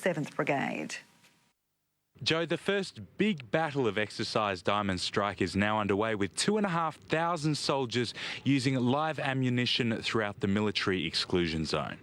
7th Brigade. Joe, the first big battle of Exercise Diamond Strike is now underway, with 2,500 soldiers using live ammunition throughout the military exclusion zone.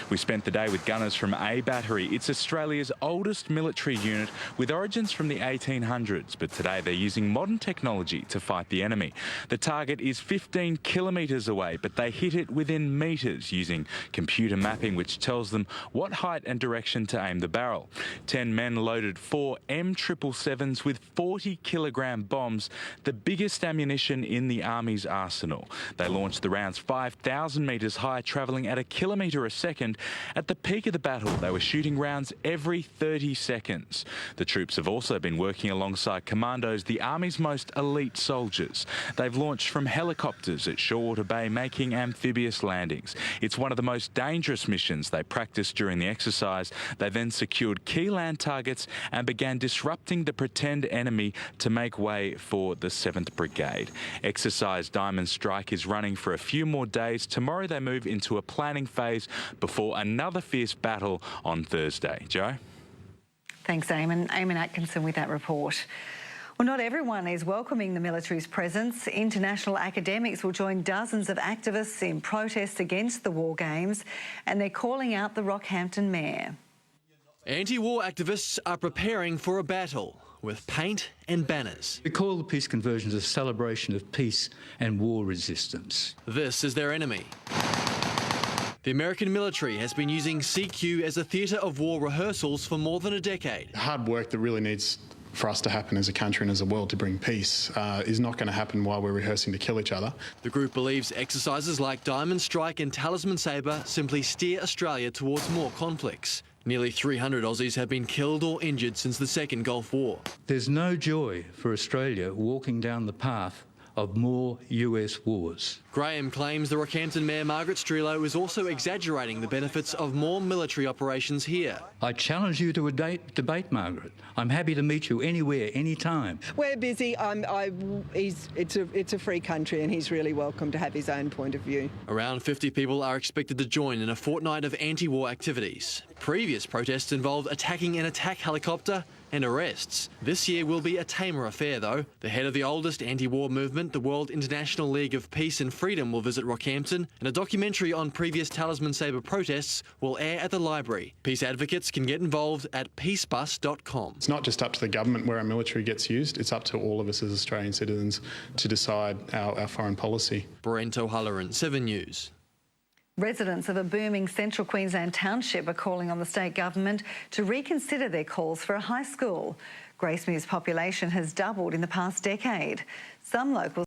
We spent the day with gunners from A Battery. It's Australia's oldest military unit with origins from the 1800s, but today they're using modern technology to fight the enemy. The target is 15 kilometres away, but they hit it within metres using computer mapping, which tells them what height and direction to aim the barrel. 10 men loaded 4 M777s with 40-kilogram bombs, the biggest ammunition in the Army's arsenal. They launched the rounds 5,000 metres high, travelling at a kilometre a second. At the peak of the battle, they were shooting rounds every 30 seconds. The troops have also been working alongside commandos, the Army's most elite soldiers. They've launched from helicopters at Shorewater Bay, making amphibious landings. It's one of the most dangerous missions they practiced during the exercise. They then secured key land targets and began disrupting the pretend enemy to make way for the 7th Brigade. Exercise Diamond Strike is running for a few more days. Tomorrow they move into a planning phase before another fierce battle on Thursday. Joe? Thanks, Eamon. Eamon Atkinson with that report. Well, not everyone is welcoming the military's presence. International academics will join dozens of activists in protest against the war games, and they're calling out the Rockhampton mayor. Anti-war activists are preparing for a battle with paint and banners. We call the peace conversions a celebration of peace and war resistance. This is their enemy. The American military has been using CQ as a theatre of war rehearsals for more than a decade. Hard work that really needs for us to happen as a country and as a world to bring peace is not going to happen while we're rehearsing to kill each other. The group believes exercises like Diamond Strike and Talisman Sabre simply steer Australia towards more conflicts. Nearly 300 Aussies have been killed or injured since the Second Gulf War. There's no joy for Australia walking down the path of more US wars. Graeme claims the Rockhampton Mayor Margaret Strelo is also exaggerating the benefits of more military operations here. I challenge you to a debate, Margaret. I'm happy to meet you anywhere, anytime. We're busy. It's a free country and he's really welcome to have his own point of view. Around 50 people are expected to join in a fortnight of anti-war activities. Previous protests involved attacking an attack helicopter and arrests. This year will be a tamer affair, though. The head of the oldest anti-war movement, the World International League of Peace and Freedom, will visit Rockhampton, and a documentary on previous Talisman Sabre protests will air at the library. Peace advocates can get involved at peacebus.com. It's not just up to the government where our military gets used, it's up to all of us as Australian citizens to decide our foreign policy. Brent O'Halloran, 7 News. Residents of a booming central Queensland township are calling on the state government to reconsider their calls for a high school. Gracemere's population has doubled in the past decade. Some locals